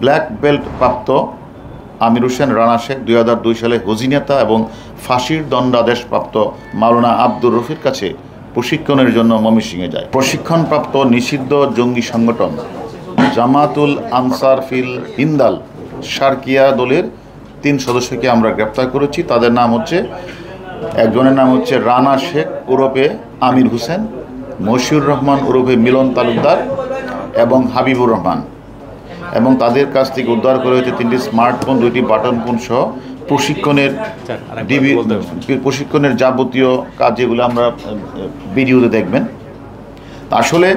Black belt প্রাপ্ত আমির হোসেন রানা শেখ 2002 সালে হুজি নেতা এবং ফাঁসির দণ্ডাদেশপ্রাপ্ত মাওলানা আব্দুর রফির কাছে প্রশিক্ষণের জন্য ময়মনসিংহে যায়। প্রশিক্ষণপ্রাপ্ত নিষিদ্ধ জঙ্গি সংগঠন জামাতুল আনসার ফিল হিন্দাল শারকিয়া দলের 3 সদস্যকে আমরা গ্রেপ্তার করেছি। তাদের নাম হচ্ছে, একজনের নাম হচ্ছে রানা শেখ ওরফে আমির হোসেন, মশিউর রহমান ওরফে মিলন তালুকদার এবং হাবিবুর রহমান। এবং তাদের কাছ থেকে উদ্ধার করা হয়েছে 3টি স্মার্টফোন, 2টি বাটন ফোন সহ প্রশিক্ষণের যাবতীয় কাজ, যেগুলো আমরা ভিডিওতে দেখবেন। আসলে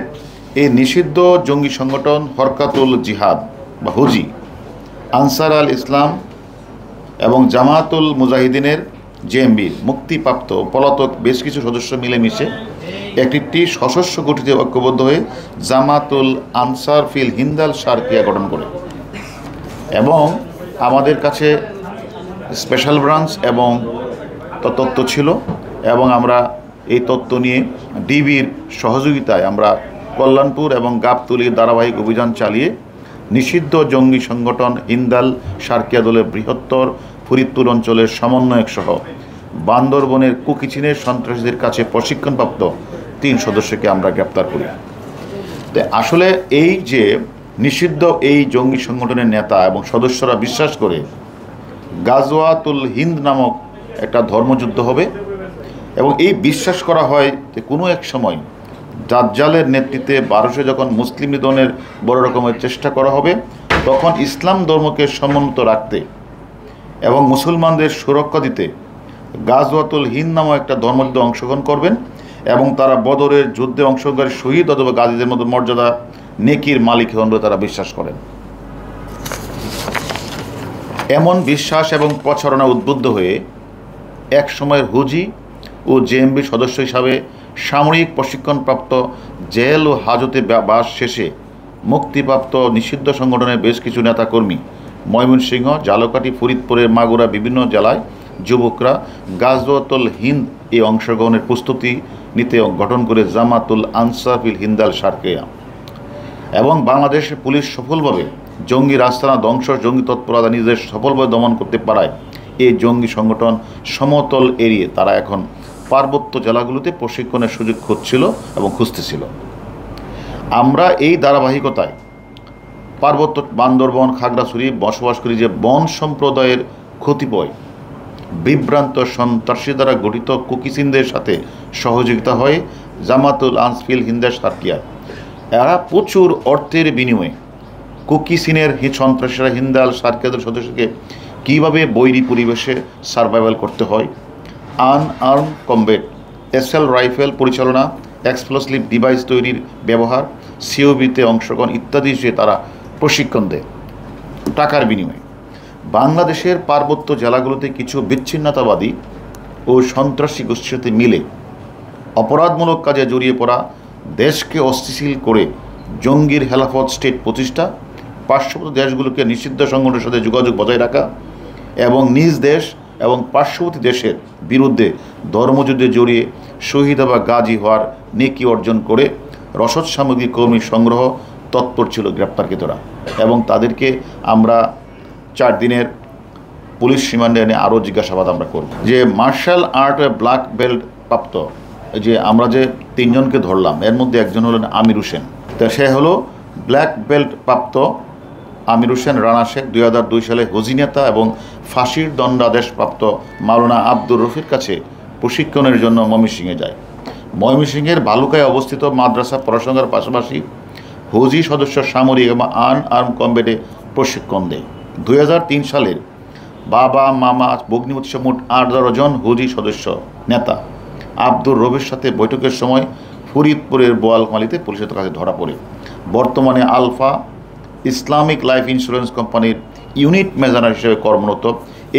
এই নিষিদ্ধ জঙ্গি সংগঠন হরকাতুল জিহাদ বা হুজি, আনসার আল ইসলাম এবং জামাতুল মুজাহিদিনের জেএমবির মুক্তিপ্রাপ্ত পলাতক বেশ কিছু সদস্য মিলেমিশে একটি সশস্ত্র গঠিত ঐক্যবদ্ধ হয়ে জামাতুল আনসার ফিল হিন্দাল শারকিয়া গঠন করে। এবং আমাদের কাছে স্পেশাল ব্রাঞ্চ এবং তথ্য ছিল, এবং আমরা এই তথ্য নিয়ে ডিবির সহযোগিতায় আমরা কল্যাণপুর এবং গাবতলীর ধারাবাহিক অভিযান চালিয়ে নিষিদ্ধ জঙ্গি সংগঠন হিন্দাল শারকিয়া দলের বৃহত্তর ফরিদপুর অঞ্চলের সমন্বয়ক সহ বান্দরবনের কুকিচিনের সন্ত্রাসীদের কাছে প্রশিক্ষণপ্রাপ্ত 3 সদস্যকে আমরা গ্রেপ্তার করি। তো আসলে এই যে নিষিদ্ধ এই জঙ্গি সংগঠনের নেতা এবং সদস্যরা বিশ্বাস করে গাজওয়াতুল হিন্দ নামক একটা ধর্মযুদ্ধ হবে, এবং এই বিশ্বাস করা হয় যে কোনো এক সময় দাজ্জালের নেতৃত্বে ভারতে যখন মুসলিম নিধনের বড় রকমের চেষ্টা করা হবে, তখন ইসলাম ধর্মকে সমুন্নত রাখতে এবং মুসলমানদের সুরক্ষা দিতে গাজওয়াতুল হিন্দ নামক একটা ধর্মযুদ্ধে অংশগ্রহণ করবেন, এবং তারা বদরের যুদ্ধে অংশগ্রহণকারী শহীদ অথবা গাজীদের মতো মর্যাদা নেকির মালিক হন বলে তারা বিশ্বাস করেন। এমন বিশ্বাস এবং প্রচারণা উদ্বুদ্ধ হয়ে এক সময়ের হুজি ও জেএমবির সদস্য হিসাবে সামরিক প্রশিক্ষণপ্রাপ্ত জেল ও হাজতে বাস শেষে মুক্তিপ্রাপ্ত নিষিদ্ধ সংগঠনের বেশ কিছু নেতাকর্মী ময়মনসিংহ, ঝালকাঠি, ফরিদপুরের মাগুরা বিভিন্ন জেলায় যুবকরা গাজওয়াতুল হিন্দ এই অংশগ্রহণের প্রস্তুতি নিতে গঠন করে জামাতুল আনসার ফিল হিন্দাল শারকিয়া। এবং বাংলাদেশের পুলিশ সফলভাবে জঙ্গি রাস্তানা ধ্বংস, জঙ্গি তৎপরতা নিজেদের সফলভাবে দমন করতে পারায় এই জঙ্গি সংগঠন সমতল এড়িয়ে তারা এখন পার্বত্য জেলাগুলোতে প্রশিক্ষণের সুযোগ খুঁজছিল এবং খুঁজতেছিল। আমরা এই ধারাবাহিকতায় পার্বত্য বান্দরবন, খাগড়াছড়ি বসবাসকারী যে বন সম্প্রদায়ের কতিপয় বিভ্রান্ত সন্ত্রাসী দ্বারা গঠিত কুকিচিনদের সাথে সহযোগিতা হয় জামাতুল আনসার হিন্দাল শারকিয়া। এরা প্রচুর অর্থের বিনিময়ে কুকিচিনের সন্ত্রাসীরা হিন্দাল শারকিয়াদের সদস্যকে কীভাবে বৈরী পরিবেশে সার্ভাইভাল করতে হয়, আনআর্ম কমব্যাট, এসএল রাইফেল পরিচালনা, এক্সপ্লোসিভ ডিভাইস তৈরির ব্যবহার, সিওবিতে অংশগ্রহণ ইত্যাদি হিসেবে তারা প্রশিক্ষণ দেয় টাকার বিনিময়ে। বাংলাদেশের পার্বত্য জেলাগুলোতে কিছু বিচ্ছিন্নতাবাদী ও সন্ত্রাসী গোষ্ঠীর সাথে মিলে অপরাধমূলক কাজে জড়িয়ে পড়া, দেশকে অস্থিতিশীল করে জঙ্গির হেলাফত স্টেট প্রতিষ্ঠা, পার্শ্ববর্তী দেশগুলোকে নিষিদ্ধ সংগঠনের সাথে যোগাযোগ বজায় রাখা এবং নিজ দেশ এবং পার্শ্ববর্তী দেশের বিরুদ্ধে ধর্মযুদ্ধে জড়িয়ে শহীদ বা গাজী হওয়ার নেকি অর্জন করে রসদ সামগ্রী কর্মী সংগ্রহ তৎপর ছিল গ্রেপ্তারকৃতরা। এবং তাদেরকে আমরা 4 দিনের পুলিশ রিমান্ডে এনে আরও জিজ্ঞাসাবাদ আমরা করব। যে মার্শাল আর্ট ব্ল্যাক বেল্ট প্রাপ্ত যে আমরা যে 3 জনকে ধরলাম, এর মধ্যে একজন হলেন আমির হোসেন। তা সে হলো ব্ল্যাক বেল্ট প্রাপ্ত আমির হোসেন রানা শেখ 2002 সালে হুজি নেতা এবং ফাঁসির দণ্ডাদেশপ্রাপ্ত মাওলানা আব্দুর রফির কাছে প্রশিক্ষণের জন্য ময়মনসিংহে যায়। ময়মনসিংহের ভালুকায় অবস্থিত মাদ্রাসা পড়াশোনার পাশাপাশি হুজি সদস্য সামরিক এবং আনআর্ম কমব্যাটে প্রশিক্ষণ দেয়। 2003 সালের বাবা মামা ভগ্নিপতি মোট 8 জন হুজি সদস্য নেতা আব্দুর রফির সাথে বৈঠকের সময় ফরিদপুরের বোয়ালমালিতে পুলিশের কাছে ধরা পড়ে। বর্তমানে আলফা ইসলামিক লাইফ ইন্স্যুরেন্স কোম্পানির ইউনিট ম্যানেজার হিসেবে কর্মরত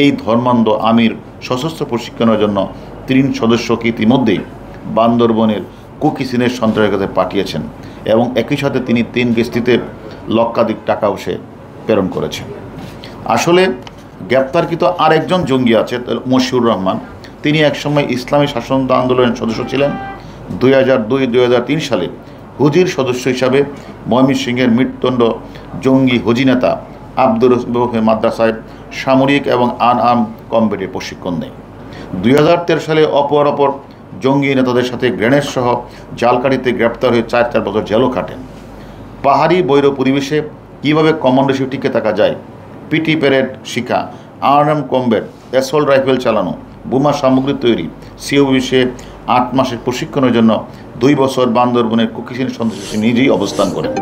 এই ধর্মান্ধ আমির সশস্ত্র প্রশিক্ষণের জন্য 3 সদস্যকে ইতিমধ্যেই বান্দরবনের কুকিচিনের সন্ত্রাসীদের কাছে পাঠিয়েছেন, এবং একই সাথে তিনি 3 কিস্তিতে লক্ষাধিক টাকাও সে প্রেরণ করেছেন। আসলে গ্রেপ্তারকৃত আরেকজন জঙ্গি আছে মশিউর রহমান। তিনি একসময় ইসলামী শাসন আন্দোলনের সদস্য ছিলেন। 2002-2003 সালে হুজির সদস্য হিসাবে ময়মনসিংহের মৃত্যুদণ্ড জঙ্গি হুজি নেতা আব্দুর রহমান মাদ্রাসায় সামরিক এবং আনআর্ম কমব্যাটের প্রশিক্ষণ নেয়। 2013 সালে অপর জঙ্গি নেতাদের সাথে গ্রেনেড সহ জালকাঠিতে গ্রেপ্তার হয়ে 4 বছর জেলও কাটেন। পাহাড়ি বৈর পরিবেশে কীভাবে কমান্ডো টিকে থাকা যায়, পিটি প্যারেড শিখা, আর্ম কমব্যাট, অ্যাসল্ট রাইফেল চালানো, বোমা সামগ্রী তৈরি, সিওবিসে 8 মাসের প্রশিক্ষণের জন্য 2 বছর বান্দরবনের কুকিশিন সন্ত্রাসী নিজেই অবস্থান করেন।